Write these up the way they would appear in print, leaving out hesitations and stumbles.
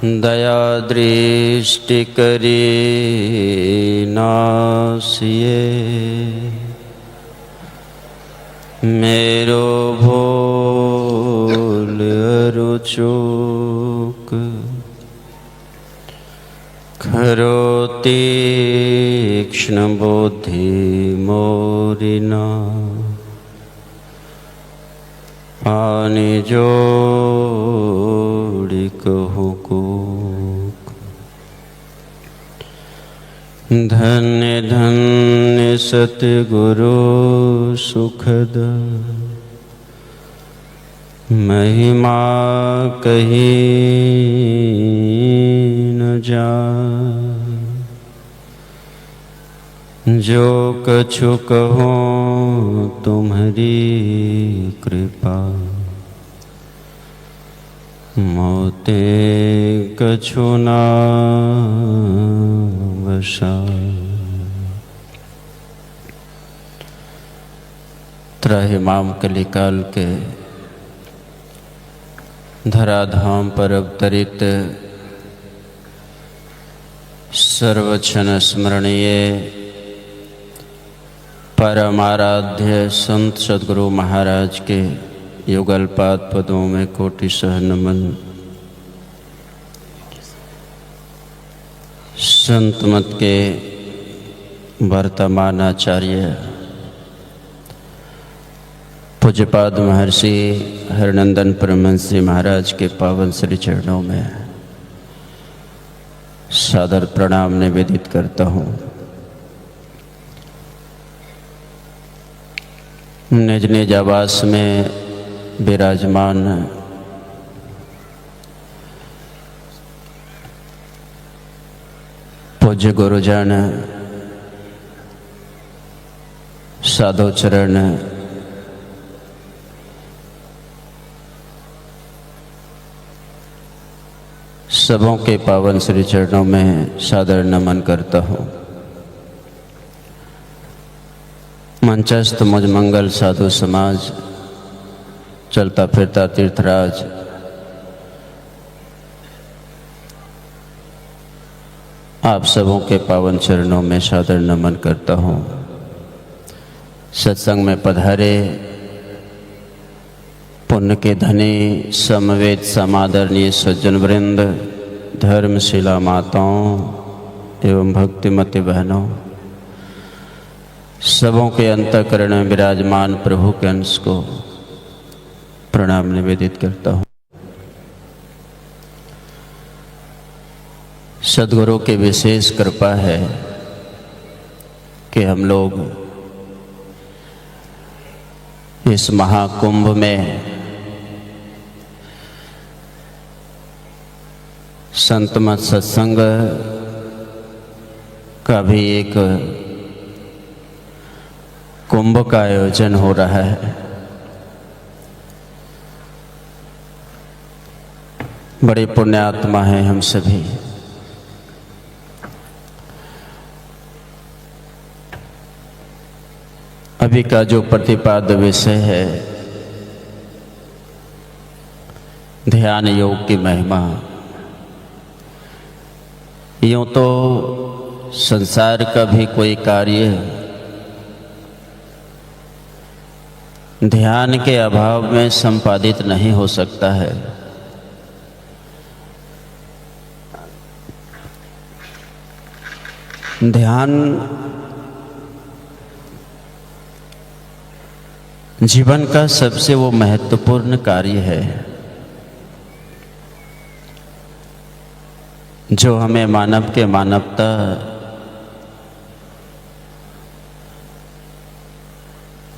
दया दृष्टि करी नासिए, मेरो भूल अरु चूक खरो तीक्ष्ण बुद्धि मोरिना, पानी जोड़ी कहूँ कूक। धन्य धन्य सतगुरु सुखद, महिमा कहीं न जाए। जो कछु कहो तुम्हारी कृपा, मोते कछु ना वसा। त्राहिमाम कलिकाल के धराधाम पर अवतरित सर्वक्षण स्मरणीय परमाराध्य संत सद्गुरु महाराज के युगलपाद पदों में कोटि सह नमन। संत मत के वर्तमान आचार्य पूज्यपाद महर्षि हरनंदन परमहंस जी महाराज के पावन श्री चरणों में सादर प्रणाम निवेदित करता हूँ। निज निज आवास में विराजमान पूज्य गुरुजन, साधु चरण, सबों के पावन श्री चरणों में सादर नमन करता हूँ। मंचस्थ मुझ मंगल साधु समाज, चलता फिरता तीर्थराज, आप सबों के पावन चरणों में सादर नमन करता हूँ। सत्संग में पधारे पुण्य के धनी समवेत समादरणीय सज्जन वृंद, धर्मशिला माताओं एवं भक्तिमती बहनों, सबों के अंतःकरण में विराजमान प्रभु के अंश को प्रणाम निवेदित करता हूँ। सद्गुरु की विशेष कृपा है कि हम लोग इस महाकुंभ में संत मत सत्संग का भी एक कुंभ का आयोजन हो रहा है। बड़े पुण्यात्मा हैं हम सभी। अभी का जो प्रतिपाद्य विषय है, ध्यान योग की महिमा। यूँ तो संसार का भी कोई कार्य ध्यान के अभाव में संपादित नहीं हो सकता है। ध्यान जीवन का सबसे वो महत्वपूर्ण कार्य है जो हमें मानव के मानवता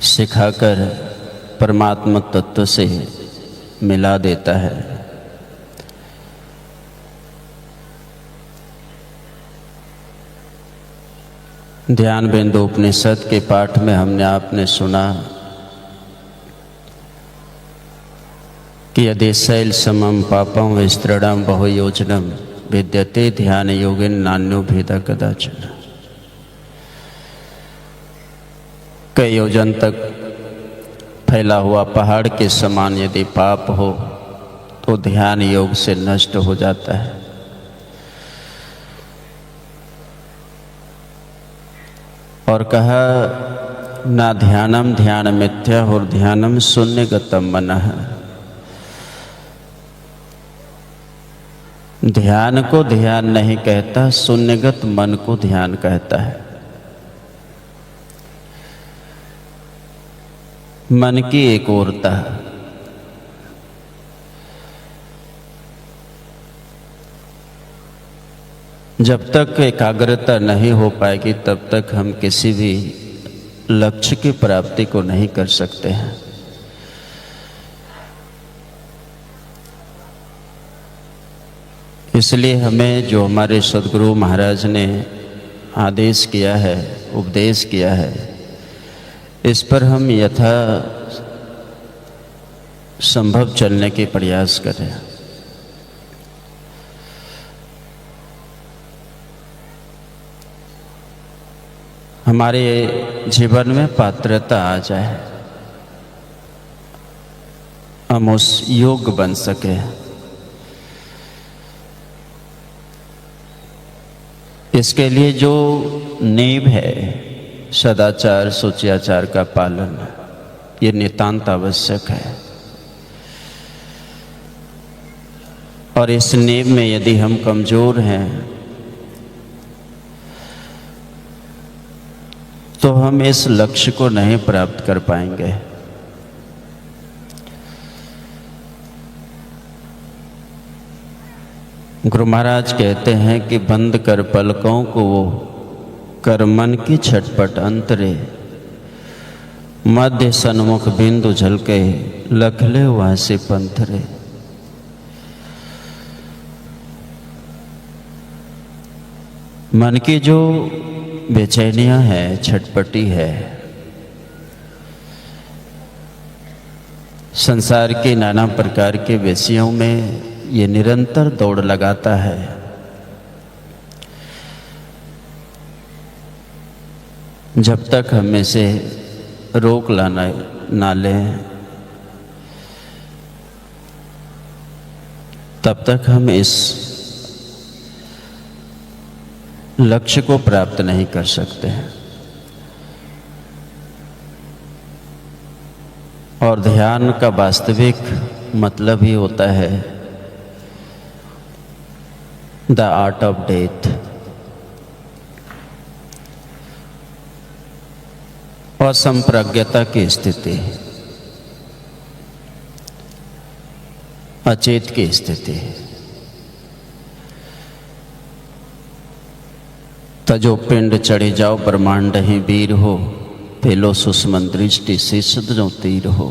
सिखाकर परमात्मा तत्व से मिला देता है। ध्यान बिंदु उपनिषद के पाठ में हमने आपने सुना कि यदि शैल समम पापम विस्तृणम बहुयोजनम विद्यते ध्यान योगिन नान्यो भेदा कदाचन। कई योजन तक फैला हुआ पहाड़ के समान यदि पाप हो तो ध्यान योग से नष्ट हो जाता है। और कहा ना ध्यानम ध्यान मिथ्या और ध्यानम शून्यगतम मनः। ध्यान को ध्यान नहीं कहता, शून्यगत मन को ध्यान कहता है। मन की एकाग्रता, जब तक एकाग्रता नहीं हो पाएगी तब तक हम किसी भी लक्ष्य की प्राप्ति को नहीं कर सकते हैं। इसलिए हमें जो हमारे सद्गुरु महाराज ने आदेश किया है, उपदेश किया है, इस पर हम यथा संभव चलने के प्रयास करें। हमारे जीवन में पात्रता आ जाए, हम उस योग्य बन सके। इसके लिए जो नींव है सदाचार शुचियाचार का पालन, ये नितांत आवश्यक है। और इस नींव में यदि हम कमजोर हैं तो हम इस लक्ष्य को नहीं प्राप्त कर पाएंगे। गुरु महाराज कहते हैं कि बंद कर पलकों को वो कर मन की छटपट अंतरे, मध्य सन्मुख बिंदु झलके लखले वहां से पंथरे। मन की जो बेचैनियां है, छटपटी है, संसार के नाना प्रकार के विषयों में ये निरंतर दौड़ लगाता है। जब तक हम इसे रोक लाना ना लें तब तक हम इस लक्ष्य को प्राप्त नहीं कर सकते हैं। और ध्यान का वास्तविक मतलब ही होता है द आर्ट ऑफ डेथ, असंप्रज्ञता की स्थिति, अचेत की स्थिति। तजो पिंड चढ़े जाओ ब्रह्मांड ही वीर हो, पेलो सुषमन दृष्टि शीर्ष जो तीर हो,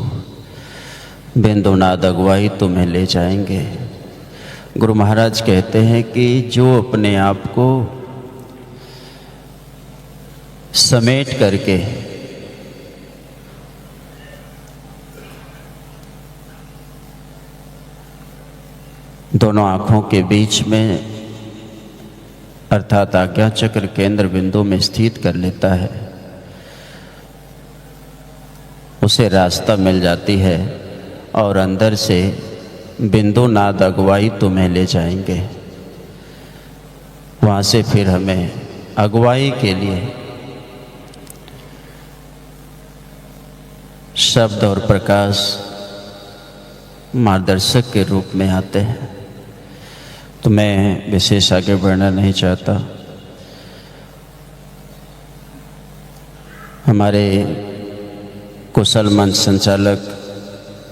बिंदु नाद अगुवाई तुम्हें ले जाएंगे। गुरु महाराज कहते हैं कि जो अपने आप को समेट करके दोनों आँखों के बीच में अर्थात आज्ञा चक्र केंद्र बिंदु में स्थित कर लेता है, उसे रास्ता मिल जाती है और अंदर से बिंदु नाद अगुवाई तुम्हें ले जाएंगे। वहाँ से फिर हमें अगुवाई के लिए शब्द और प्रकाश मार्गदर्शक के रूप में आते हैं। तो मैं विशेष आगे बढ़ना नहीं चाहता। हमारे कुशल मंच संचालक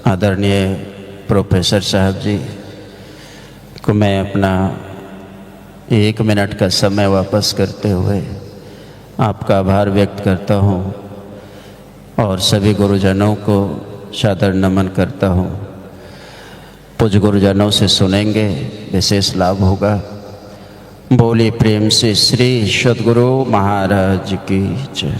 आदरणीय प्रोफेसर साहब जी को मैं अपना 1 मिनट का समय वापस करते हुए आपका आभार व्यक्त करता हूँ और सभी गुरुजनों को सादर नमन करता हूँ। पूज्य गुरुजनों से सुनेंगे, विशेष लाभ होगा। बोलिए प्रेम से श्री सद्गुरु महाराज की जय।